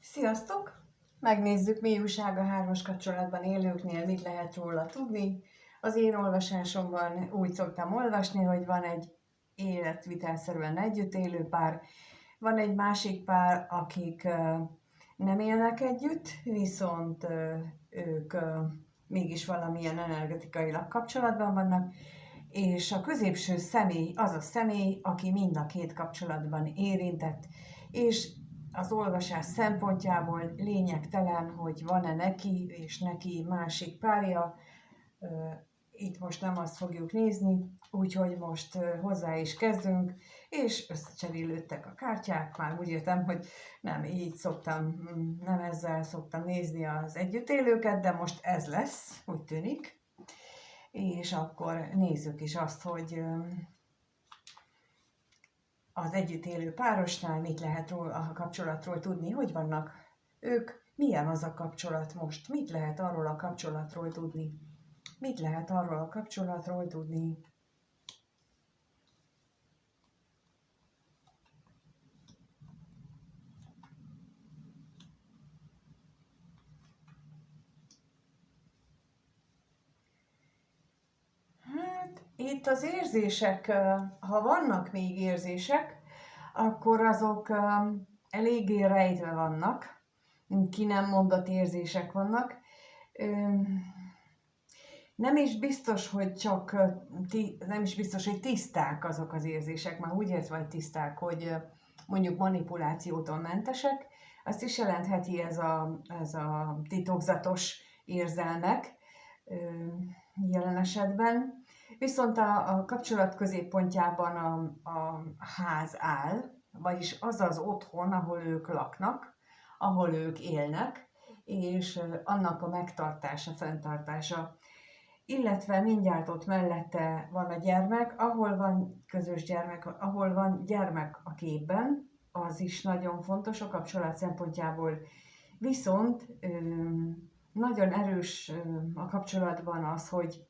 Sziasztok! Megnézzük, mi újság a hármas kapcsolatban élőknél, mit lehet róla tudni. Az én olvasásomban úgy szoktam olvasni, hogy van egy életvitelszerűen együtt élő pár, van egy másik pár, akik nem élnek együtt, viszont ők mégis valamilyen energetikailag kapcsolatban vannak, és a középső személy az a személy, aki mind a két kapcsolatban érintett, és az olvasás szempontjából lényegtelen, hogy van-e neki és neki másik párja. Itt most nem azt fogjuk nézni, úgyhogy most hozzá is kezdünk, és összecserélődtek a kártyák. Már úgy értem, hogy nem így szoktam, nem ezzel szoktam nézni az együttélőket, de most ez lesz, úgy tűnik. És akkor nézzük is azt, hogy az együtt élő párosnál mit lehet a kapcsolatról tudni, hogy vannak ők, milyen az a kapcsolat most, mit lehet arról a kapcsolatról tudni, mit lehet arról a kapcsolatról tudni. Hát itt az érzések, ha vannak még érzések, akkor azok eléggé rejtve vannak, ki nem mondott érzések vannak. Nem is biztos, hogy tiszták azok az érzések, már úgy értve, hogy tiszták, hogy mondjuk manipulációtól mentesek. Azt is jelentheti ez a titokzatos érzelmek jelen esetben. Viszont a kapcsolat középpontjában a ház áll, vagyis az az otthon, ahol ők laknak, ahol ők élnek, és annak a megtartása, fenntartása. Illetve mindjárt ott mellette van a gyermek, ahol van közös gyermek, ahol van gyermek a képben, az is nagyon fontos a kapcsolat szempontjából. Viszont nagyon erős a kapcsolatban az, hogy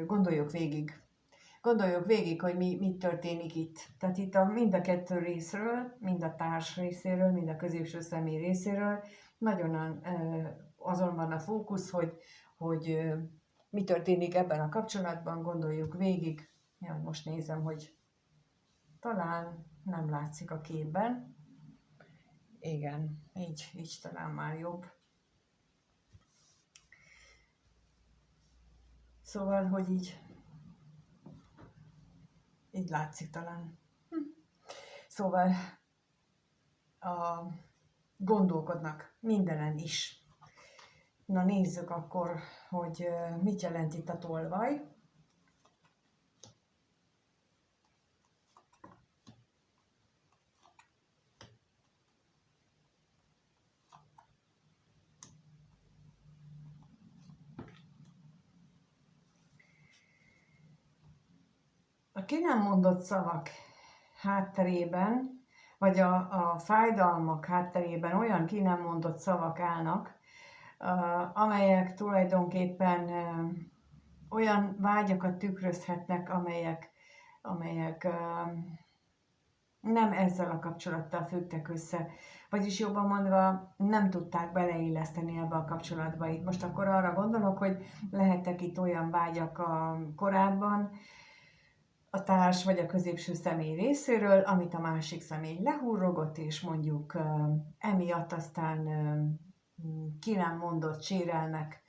gondoljuk végig. Gondoljuk végig, hogy mi történik itt. Tehát itt mind a kettő részről, mind a társ részéről, mind a középső személy részéről nagyon azon van a fókusz, hogy mi történik ebben a kapcsolatban, gondoljuk végig. Ja, most nézem, hogy talán nem látszik a képben. Igen, így talán már jobb. Szóval, hogy így látszik talán. Szóval gondolkodnak mindenen is. Na nézzük akkor, hogy mit jelent itt a tolvaj. A ki nem mondott szavak hátterében, vagy a fájdalmak hátterében olyan ki nem mondott szavak állnak, amelyek tulajdonképpen olyan vágyakat tükrözhetnek, amelyek nem ezzel a kapcsolattal függtek össze. Vagyis jobban mondva, nem tudták beleilleszteni ebbe a kapcsolatba. Itt most akkor arra gondolok, hogy lehettek itt olyan vágyak a korábban, a társ vagy a középső személy részéről, amit a másik személy lehúrogott, és mondjuk emiatt aztán ki nem mondott sérelmek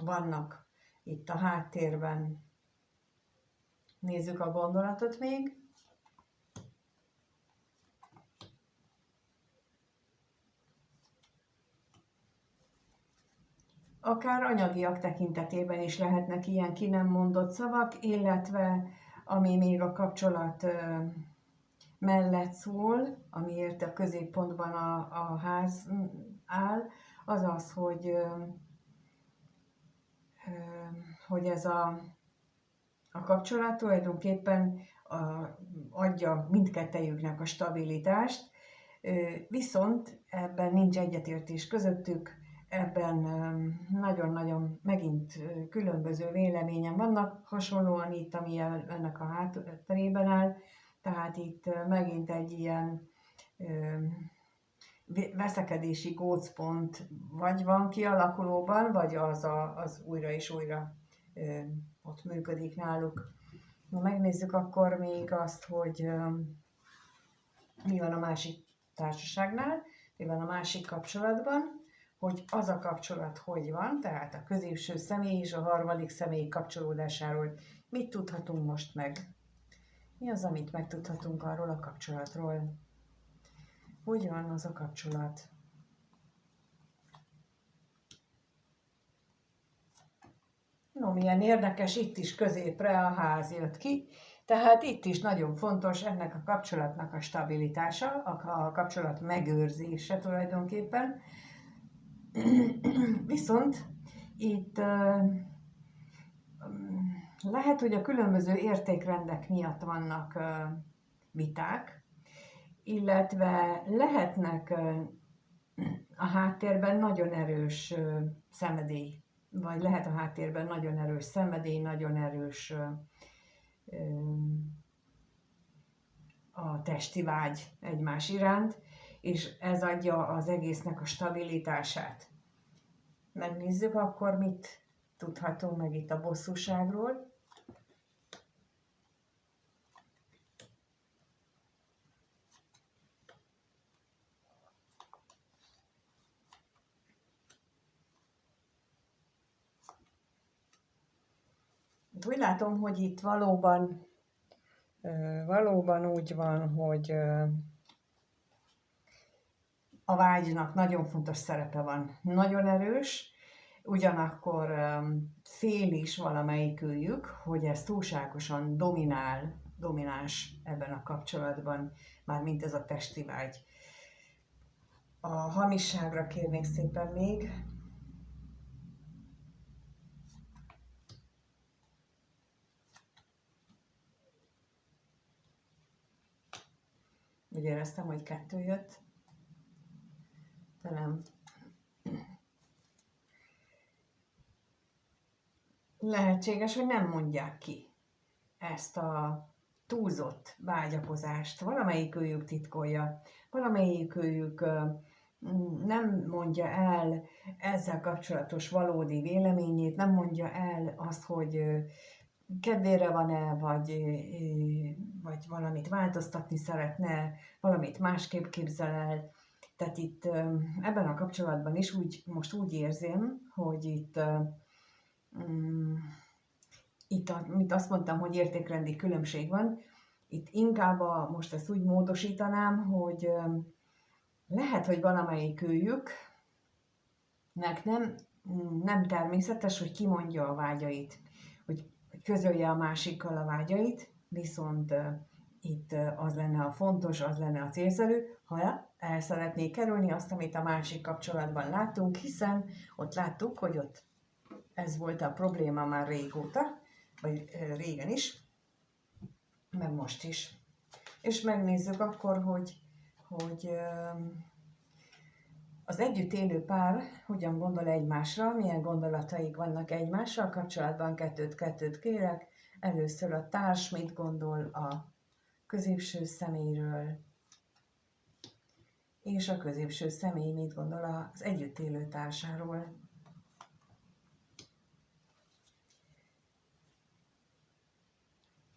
vannak itt a háttérben. Nézzük a gondolatot még. Akár anyagiak tekintetében is lehetnek ilyen ki nem mondott szavak, illetve ami még a kapcsolat mellett szól, amiért a középpontban a ház áll, az az, hogy ez a kapcsolat tulajdonképpen adja mindkettejüknek a stabilitást, viszont ebben nincs egyetértés közöttük, ebben nagyon-nagyon megint különböző véleményen vannak, hasonlóan itt, ami ennek a hátterében áll, tehát itt megint egy ilyen veszekedési gócpont vagy van kialakulóban, vagy az újra és újra ott működik náluk. Na, megnézzük akkor még azt, hogy mi van a másik társaságnál, mi van a másik kapcsolatban, hogy az a kapcsolat hogy van, tehát a középső személy és a harmadik személy kapcsolódásáról mit tudhatunk most meg. Mi az, amit megtudhatunk arról a kapcsolatról? Hogy van az a kapcsolat? No, milyen érdekes, itt is középre a ház jött ki, tehát itt is nagyon fontos ennek a kapcsolatnak a stabilitása, a kapcsolat megőrzése tulajdonképpen. Viszont itt lehet, hogy a különböző értékrendek miatt vannak viták, illetve lehetnek a háttérben nagyon erős szenvedély, vagy lehet a háttérben nagyon erős szenvedély, nagyon erős a testi vágy egymás iránt, és ez adja az egésznek a stabilitását. Megnézzük akkor, mit tudhatunk meg itt a bosszúságról. Úgy látom, hogy itt valóban úgy van, hogy a vágynak nagyon fontos szerepe van, nagyon erős, ugyanakkor fél is valamelyikőjük, hogy ez túlságosan domináns ebben a kapcsolatban, mármint ez a testi vágy. A hamisságra kérnék szépen még. Úgy éreztem, hogy 2 jött. De nem. Lehetséges, hogy nem mondják ki ezt a túlzott vágyakozást. Valamelyikőjük titkolja, valamelyikőjük nem mondja el ezzel kapcsolatos valódi véleményét, nem mondja el azt, hogy kedvére van-e, vagy valamit változtatni szeretne, valamit másképp képzel el. Tehát itt ebben a kapcsolatban is most úgy érzem, hogy itt azt mondtam, hogy értékrendi különbség van, itt inkább most ezt úgy módosítanám, hogy lehet, hogy valamelyikőjüknek nem természetes, hogy kimondja a vágyait, hogy közölje a másikkal a vágyait, viszont itt az lenne a fontos, az lenne a célszerű, ha el szeretnék kerülni azt, amit a másik kapcsolatban láttunk, hiszen ott láttuk, hogy ott ez volt a probléma már régóta, vagy régen is, meg most is. És megnézzük akkor, hogy az együtt élő pár hogyan gondol egymásra, milyen gondolataik vannak egymással kapcsolatban, kettőt kérek. Először a társ mit gondol a középső személyről, és a középső személy mit gondol az együtt élő társáról.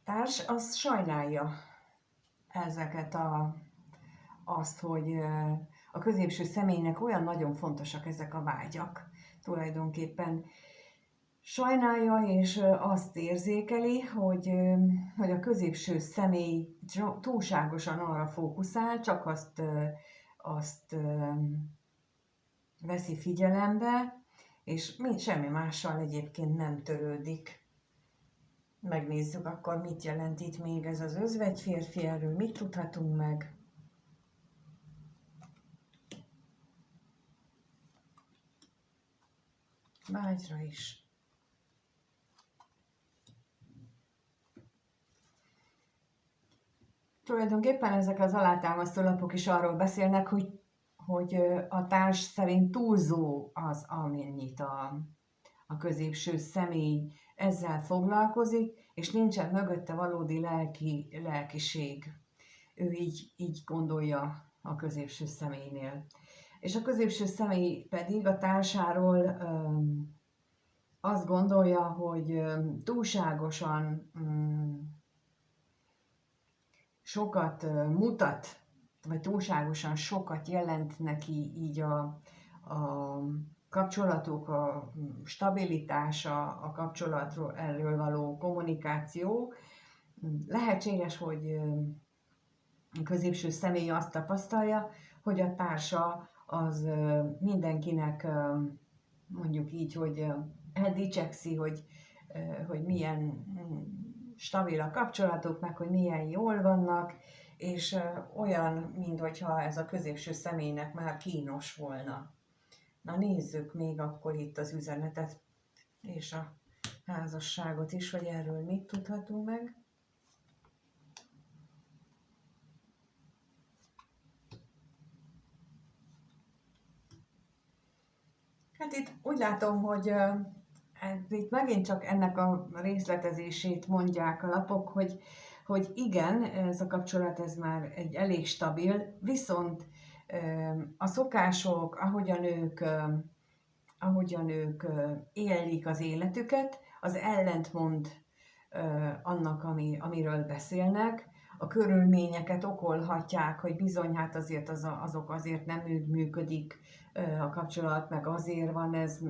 Társ az sajnálja ezeket azt, hogy a középső személynek olyan nagyon fontosak ezek a vágyak. Tulajdonképpen sajnálja, és azt érzékeli, hogy a középső személy túlságosan arra fókuszál, csak azt veszi figyelembe, és semmi mással egyébként nem törődik. Megnézzük akkor, mit jelent itt még ez az özvegy férfi, erről mit tudhatunk meg. Vágyra is. Tulajdonképpen ezek az alátámasztó lapok is arról beszélnek, hogy a társ szerint túlzó az, amennyit a középső személy ezzel foglalkozik, és nincsen mögötte valódi lelkiség. Ő így gondolja a középső személynél. És a középső személy pedig a társáról azt gondolja, hogy túlságosan sokat mutat, vagy túlságosan sokat jelent neki így a kapcsolatok, a stabilitása, a kapcsolatról erről való kommunikáció. Lehetséges, hogy a középső személy azt tapasztalja, hogy a társa az mindenkinek mondjuk így, hogy eldicsekszi, hogy milyen stabil a kapcsolatok, meg hogy milyen jól vannak, és olyan, mintha ez a középső személynek már kínos volna. Na nézzük még akkor itt az üzenetet és a házasságot is, hogy erről mit tudhatunk meg. Hát itt úgy látom, hogy itt megint csak ennek a részletezését mondják a lapok, hogy igen, ez a kapcsolat ez már egy elég stabil, viszont a szokások, ahogyan ők élik az életüket, az ellentmond annak, amiről beszélnek. A körülményeket okolhatják, hogy bizony, hát azért azok azért nem működik a kapcsolat, meg azért van ez,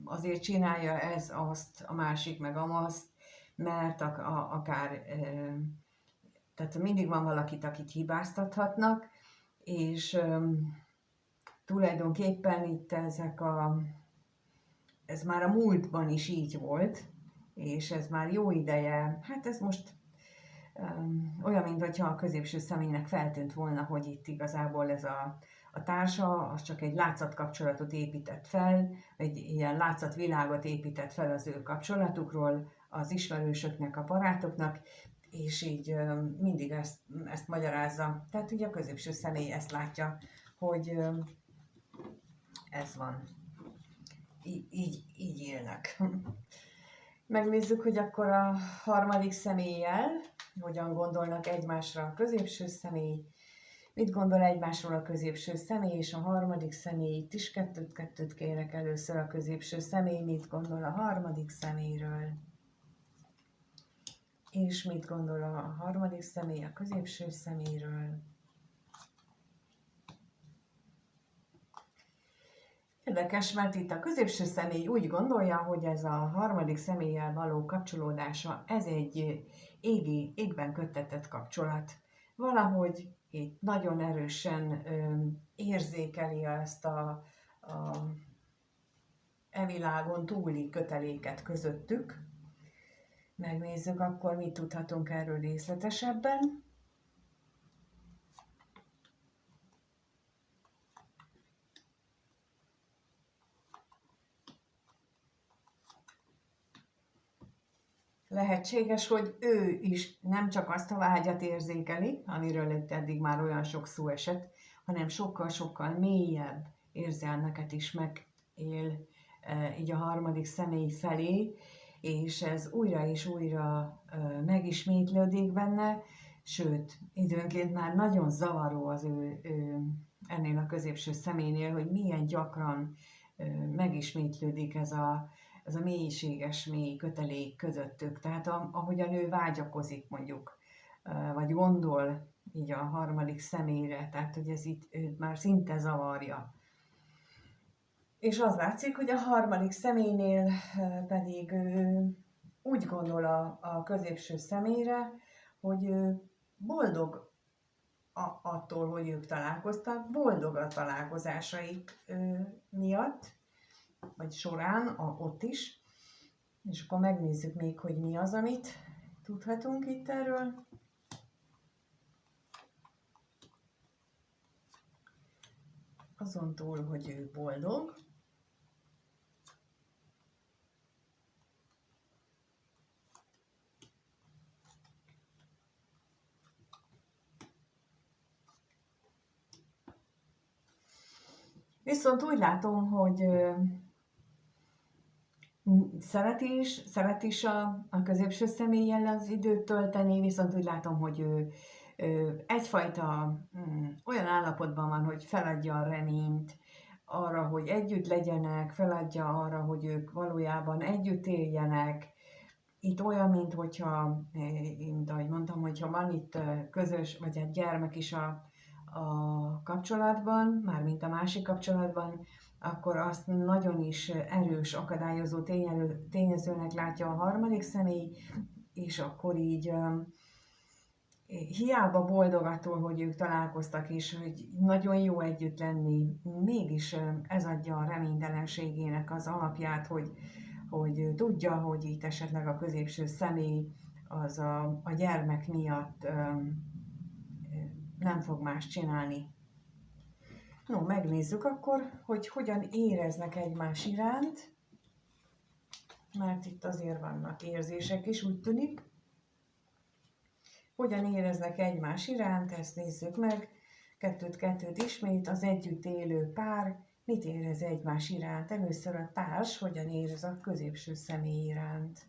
azért csinálja ez, azt, a másik, meg amazt, mert akár, tehát mindig van valakit, akit hibáztathatnak, és tulajdonképpen itt ez már a múltban is így volt, és ez már jó ideje, hát ez most olyan, mintha a középső személynek feltűnt volna, hogy itt igazából ez a társa, az csak egy látszatkapcsolatot épített fel, egy ilyen látszatvilágot épített fel az ő kapcsolatukról, az ismerősöknek, a barátoknak, és így mindig ezt magyarázza. Tehát ugye a középső személy ezt látja, hogy ez van. Így élnek. Megnézzük, hogy akkor a harmadik személlyel hogyan gondolnak egymásra a középső személy, mit gondol egymásról a középső személy és a harmadik személy. Itt is kettőt kérek először a középső személy, mit gondol a harmadik személyről, és mit gondol a harmadik személy a középső személyről. Érdekes, mert itt a középső személy úgy gondolja, hogy ez a harmadik személlyel való kapcsolódása, ez egy égben köttetett kapcsolat. Valahogy itt nagyon erősen érzékeli ezt a világon túli köteléket közöttük. Megnézzük akkor, mit tudhatunk erről részletesebben. Lehetséges, hogy ő is nem csak azt a vágyat érzékeli, amiről eddig már olyan sok szó esett, hanem sokkal-sokkal mélyebb érzelmeket is megél így a harmadik személy felé, és ez újra és újra megismétlődik benne, sőt, időnként már nagyon zavaró az ő ennél a középső személynél, hogy milyen gyakran megismétlődik ez a mélységes mély kötelék közöttük. Tehát ahogyan ő vágyakozik mondjuk, vagy gondol így a harmadik személyre, tehát hogy ez itt őt már szinte zavarja. És az látszik, hogy a harmadik személynél pedig úgy gondol a középső személyre, hogy ő boldog attól, hogy ők találkoztak, boldog a találkozásaik miatt, vagy során, ott is. És akkor megnézzük még, hogy mi az, amit tudhatunk itt erről. Azon túl, hogy ő boldog, viszont úgy látom, hogy szeret is a középső személlyel az időt tölteni, viszont úgy látom, hogy ő egyfajta olyan állapotban van, hogy feladja a reményt arra, hogy együtt legyenek, feladja arra, hogy ők valójában együtt éljenek. Itt olyan, mint hogyha, mint ahogy mondtam, hogyha van itt közös, vagy egy gyermek is a kapcsolatban, mármint a másik kapcsolatban, akkor azt nagyon is erős akadályozó tényezőnek látja a harmadik személy, és akkor így hiába boldog attól, hogy ők találkoztak, és hogy nagyon jó együtt lenni, mégis ez adja a reménytelenségének az alapját, hogy tudja, hogy itt esetleg a középső személy az a gyermek miatt nem fog más csinálni. No, megnézzük akkor, hogy hogyan éreznek egymás iránt, mert itt azért vannak érzések is, úgy tűnik. Hogyan éreznek egymás iránt, ezt nézzük meg. Kettőt ismét, az együtt élő pár mit érez egymás iránt. Először a társ hogyan érez a középső személy iránt.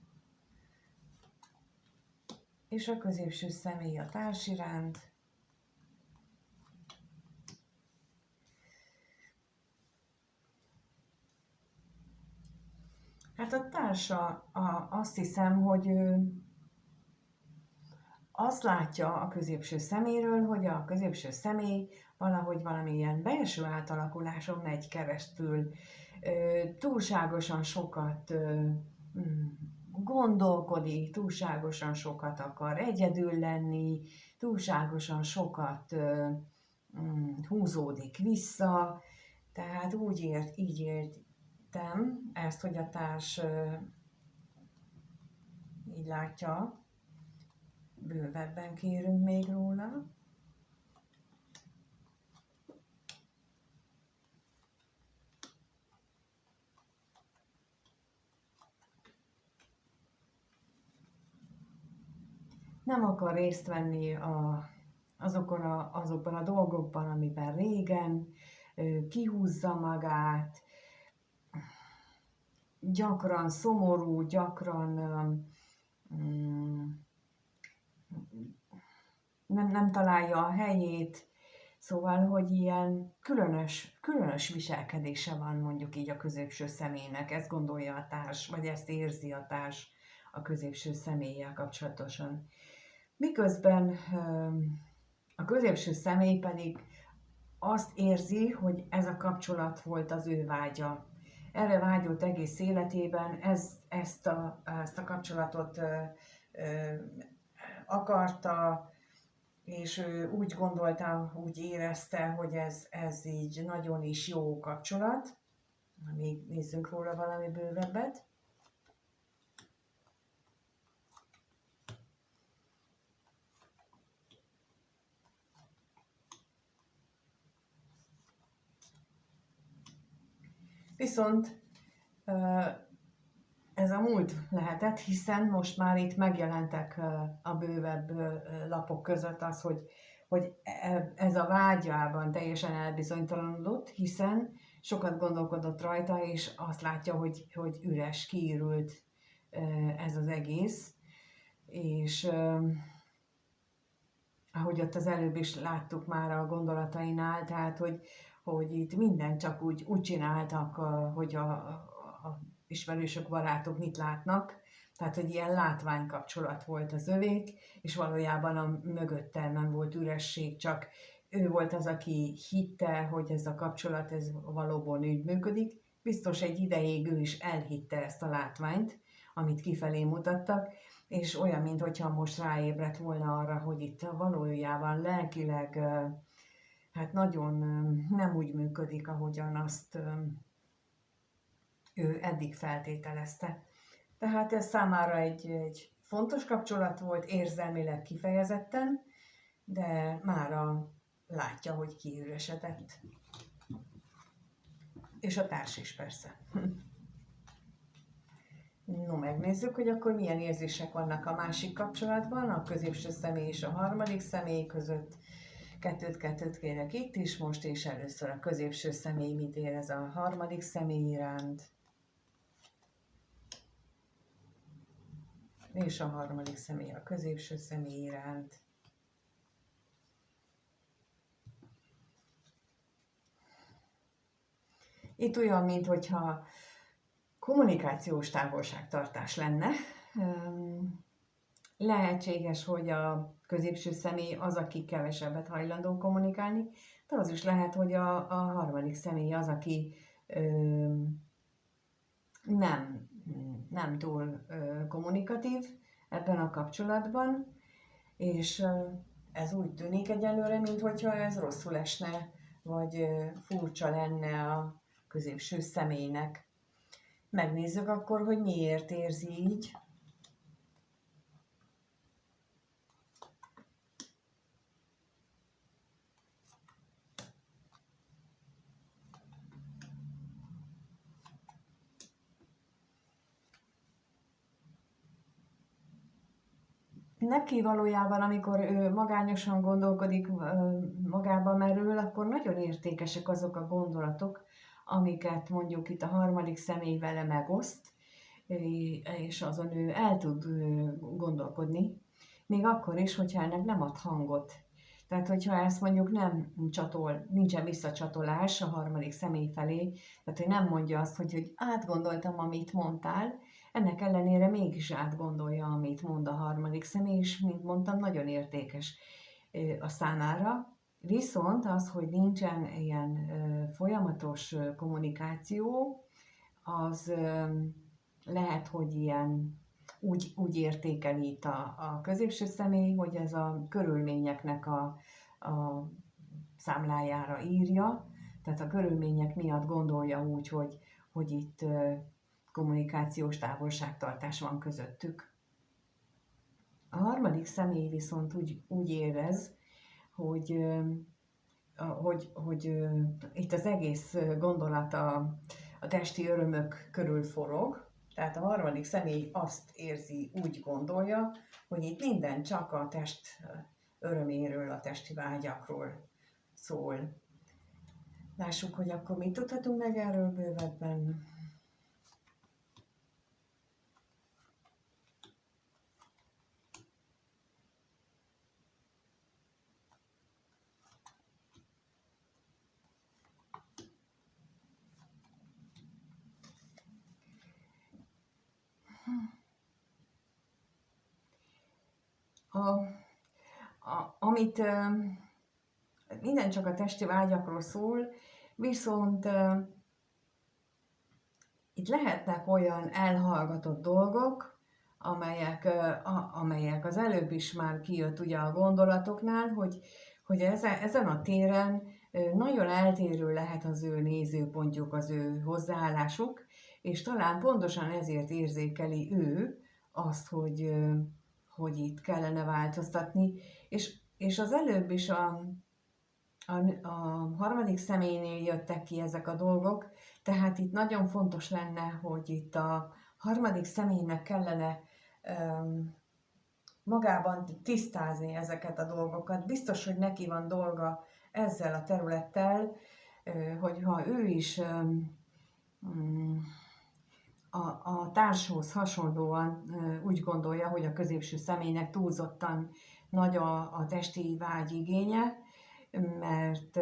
És a középső személy a társ iránt. Hát a társa, azt hiszem, hogy azt látja a középső szeméről, hogy a középső személy valahogy valamilyen belső átalakuláson megy keresztül, túlságosan sokat gondolkodik, túlságosan sokat akar egyedül lenni, túlságosan sokat húzódik vissza, tehát így értem ezt, hogy a társ így látja. Bővebben kérünk még róla. Nem akar részt venni azokban a dolgokban, amiben régen, kihúzza magát, gyakran szomorú, gyakran nem találja a helyét, szóval, hogy ilyen különös viselkedése van mondjuk így a középső személynek, ezt gondolja a társ, vagy ezt érzi a társ a középső személlyel kapcsolatosan. Miközben a középső személy pedig azt érzi, hogy ez a kapcsolat volt az ő vágya. Erre vágyott egész életében, ezt a kapcsolatot akarta, és ő úgy gondolta, úgy érezte, hogy ez így nagyon is jó kapcsolat. Még nézzünk róla valami bővebbet. Viszont ez a múlt lehetett, hiszen most már itt megjelentek a bővebb lapok között az, hogy ez a vágyában teljesen elbizonytalanodott, hiszen sokat gondolkodott rajta, és azt látja, hogy üres, kiürült ez az egész. És ahogy ott az előbb is láttuk már a gondolatainál, tehát hogy itt mindent csak úgy csináltak, hogy a ismerősök, barátok mit látnak, tehát hogy ilyen látványkapcsolat volt az övék, és valójában a mögötte nem volt üresség, csak ő volt az, aki hitte, hogy ez a kapcsolat ez valóban úgy működik. Biztos egy ideig ő is elhitte ezt a látványt, amit kifelé mutattak, és olyan, mintha most ráébredt volna arra, hogy itt valójában lelkileg hát nagyon nem úgy működik, ahogyan azt ő eddig feltételezte. Tehát ez számára egy fontos kapcsolat volt, érzelmileg kifejezetten, de mára látja, hogy kiüresedett. És a társ is persze. No, megnézzük, hogy akkor milyen érzések vannak a másik kapcsolatban, a középső személy és a harmadik személy között. Kettőt kérek itt is most, és először a középső személy mit érez a harmadik személy iránt. És a harmadik személy a középső személy iránt. Itt olyan, mintha kommunikációs távolságtartás lenne. Lehetséges, hogy a középső személy az, aki kevesebbet hajlandó kommunikálni, de az is lehet, hogy a harmadik személy az, aki nem túl kommunikatív ebben a kapcsolatban, és ez úgy tűnik egyelőre, mintha ez rosszul esne, vagy furcsa lenne a középső személynek. Megnézzük akkor, hogy miért érzi így. Neki valójában, amikor ő magányosan gondolkodik, magába merül, akkor nagyon értékesek azok a gondolatok, amiket mondjuk itt a harmadik személy vele megoszt, és azon ő el tud gondolkodni, még akkor is, hogyha ennek nem ad hangot. Tehát, hogyha ezt mondjuk nincsen visszacsatolás a harmadik személy felé, tehát, hogy nem mondja azt, hogy átgondoltam, amit mondtál, ennek ellenére mégis átgondolja, amit mond a harmadik személy, és mint mondtam, nagyon értékes a számára. Viszont az, hogy nincsen ilyen folyamatos kommunikáció, az lehet, hogy ilyen úgy értékeli itt a középső személy, hogy ez a körülményeknek a számlájára írja, tehát a körülmények miatt gondolja úgy, hogy itt kommunikációs távolságtartás van közöttük. A harmadik személy viszont úgy érez, hogy itt az egész gondolat a testi örömök körül forog, tehát a harmadik személy azt érzi, úgy gondolja, hogy itt minden csak a test öröméről, a testi vágyakról szól. Lássuk, hogy akkor mit tudhatunk meg erről bővebben. Amit minden csak a testi vágyakról szól, viszont itt lehetnek olyan elhallgatott dolgok, amelyek az előbb is már kijött ugye a gondolatoknál, hogy ezen a téren nagyon eltérő lehet az ő nézőpontjuk, az ő hozzáállásuk, és talán pontosan ezért érzékeli ő azt, hogy itt kellene változtatni, és az előbb is a harmadik személynél jöttek ki ezek a dolgok, tehát itt nagyon fontos lenne, hogy itt a harmadik személynek kellene magában tisztázni ezeket a dolgokat. Biztos, hogy neki van dolga ezzel a területtel, hogyha ő is a társhoz hasonlóan úgy gondolja, hogy a középső személynek túlzottan nagy a testi vágy igénye, mert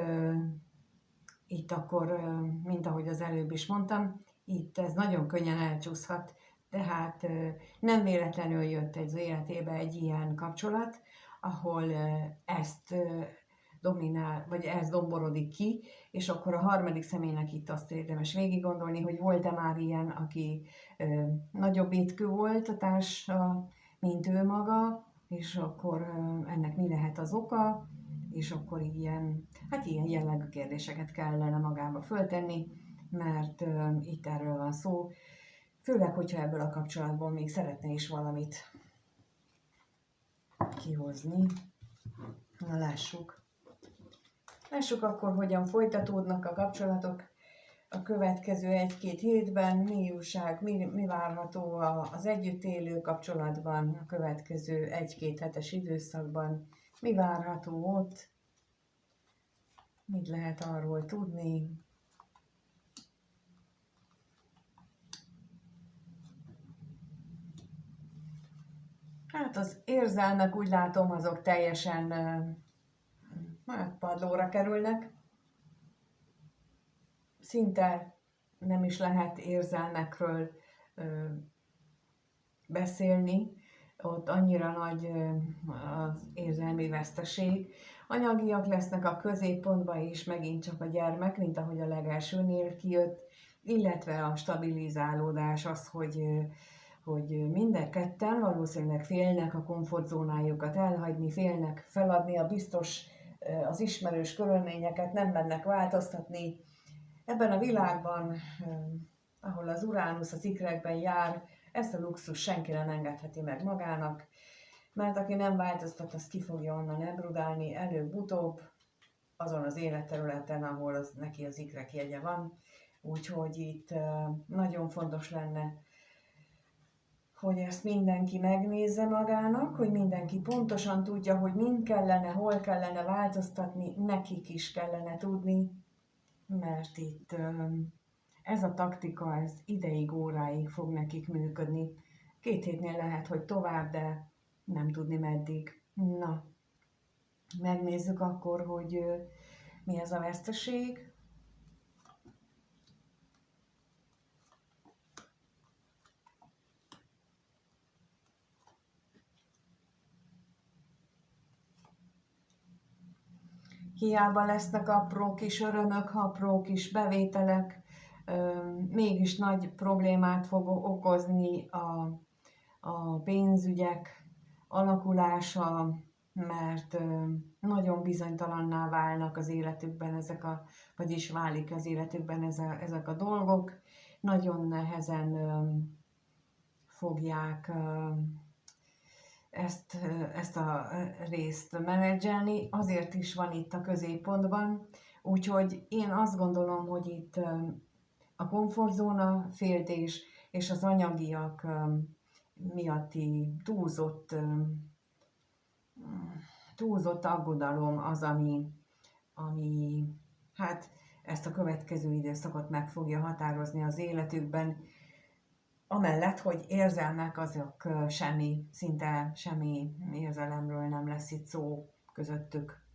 itt akkor, mint ahogy az előbb is mondtam, itt ez nagyon könnyen elcsúszhat, tehát nem véletlenül jött az életébe egy ilyen kapcsolat, ahol ezt dominál, vagy ez domborodik ki, és akkor a harmadik személynek itt azt érdemes végig gondolni, hogy volt-e már ilyen, aki nagyobb étkű volt a társa, mint ő maga, és akkor ennek mi lehet az oka, és akkor ilyen jellegű kérdéseket kellene magába föltenni, mert itt erről van szó, főleg, hogyha ebből a kapcsolatból még szeretne is valamit kihozni. Na lássuk. Lássuk akkor, hogyan folytatódnak a kapcsolatok a következő 1-2 hétben, mi újság, mi várható az együtt élő kapcsolatban, a következő 1-2 hetes időszakban, mi várható ott, mit lehet arról tudni. Hát az érzelmek, úgy látom, azok teljesen padlóra kerülnek. Szinte nem is lehet érzelmekről beszélni, ott annyira nagy az érzelmi veszteség. Anyagiak lesznek a középpontban is, megint csak a gyermek, mint ahogy a legelsőnél kijött, illetve a stabilizálódás az, hogy minden ketten valószínűleg félnek a komfortzónájukat elhagyni, félnek feladni a biztos, az ismerős körülményeket, nem mennek változtatni. Ebben a világban, ahol az Uránusz az ikrekben jár, ezt a luxus senki nem engedheti meg magának, mert aki nem változtat, az ki fogja onnan ebrudálni előbb-utóbb azon az életterületen, ahol neki az ikrek jegye van. Úgyhogy itt nagyon fontos lenne, hogy ezt mindenki megnézze magának, hogy mindenki pontosan tudja, hogy mind kellene, hol kellene változtatni, nekik is kellene tudni, mert itt ez a taktika, ez ideig, óráig fog nekik működni. 2 hétnél lehet, hogy tovább, de nem tudni meddig. Na, megnézzük akkor, hogy mi ez a veszteség. Hiába lesznek apró kis örömök, apró kis bevételek, mégis nagy problémát fog okozni a pénzügyek alakulása, mert nagyon bizonytalanná válnak az életükben vagyis válik az életükben ezek a dolgok, nagyon nehezen fogják ezt a részt menedzselni, azért is van itt a középpontban, úgyhogy én azt gondolom, hogy itt a komfortzóna féltés és az anyagiak miatti túlzott aggodalom az, ami hát ezt a következő időszakot meg fogja határozni az életükben, amellett, hogy érzelmek azok szinte semmi érzelemről nem lesz itt szó közöttük.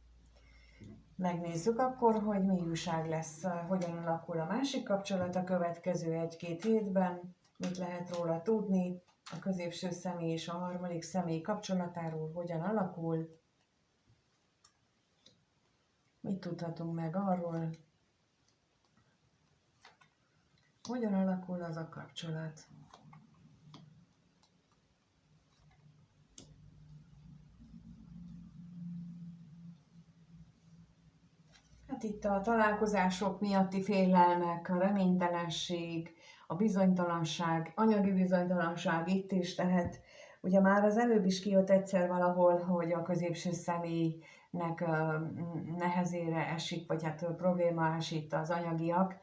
Megnézzük akkor, hogy mi újság lesz, hogyan alakul a másik kapcsolat a következő 1-2 hétben, mit lehet róla tudni, a középső személy és a harmadik személy kapcsolatáról hogyan alakul, mit tudhatunk meg arról, hogyan alakul az a kapcsolat. Hát itt a találkozások miatti félelmek, a reménytelenség, a bizonytalanság, anyagi bizonytalanság itt is, tehát ugye már az előbb is kijött egyszer valahol, hogy a középső személynek nehezére esik, vagy hát problémás itt az anyagiak,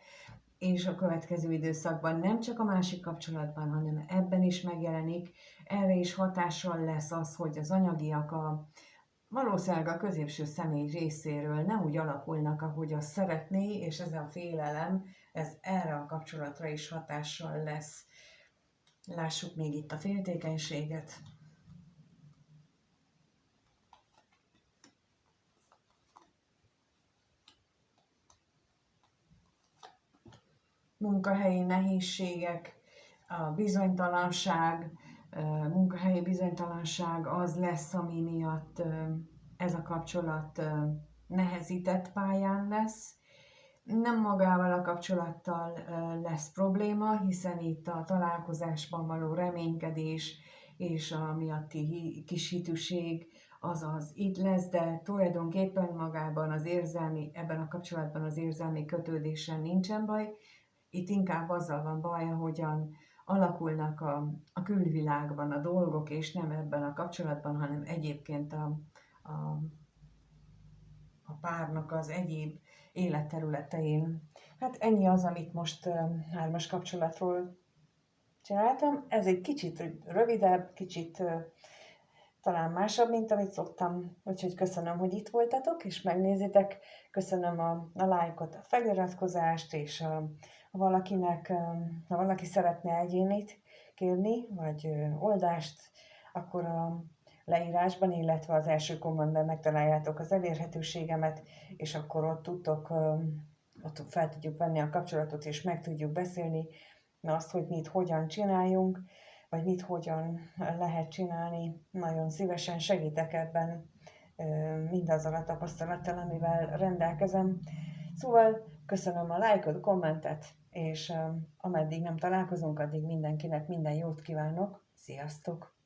és a következő időszakban nem csak a másik kapcsolatban, hanem ebben is megjelenik, erre is hatással lesz az, hogy az anyagiak valószínűleg a középső személy részéről nem úgy alakulnak, ahogy azt szeretné, és ez a félelem, ez erre a kapcsolatra is hatással lesz. Lássuk még itt a féltékenységet. Munkahelyi nehézségek, a bizonytalanság, munkahelyi bizonytalanság az lesz, ami miatt ez a kapcsolat nehezített pályán lesz. Nem magával a kapcsolattal lesz probléma, hiszen itt a találkozásban való reménykedés és a miatti kis hitűség az itt lesz, de tulajdonképpen magában ebben a kapcsolatban az érzelmi kötődéssel nincsen baj. Itt inkább azzal van baj, hogyan alakulnak a külvilágban a dolgok, és nem ebben a kapcsolatban, hanem egyébként a párnak az egyéb életterületein. Hát ennyi az, amit most 3-as kapcsolatról csináltam. Ez egy kicsit rövidebb, kicsit talán másabb, mint amit szoktam. Úgyhogy köszönöm, hogy itt voltatok, és megnézitek. Köszönöm a lájkot, a feliratkozást, és ha valaki szeretne egyénit kérni, vagy oldást, akkor a leírásban, illetve az első kommentben megtaláljátok az elérhetőségemet, és akkor ott tudtok ott fel tudjuk venni a kapcsolatot, és meg tudjuk beszélni azt, hogy mit hogyan csináljunk, vagy mit hogyan lehet csinálni. Nagyon szívesen segítek ebben mindazzal a tapasztalattal, amivel rendelkezem. Szóval köszönöm a lájkot, kommentet, és ameddig nem találkozunk, addig mindenkinek minden jót kívánok. Sziasztok!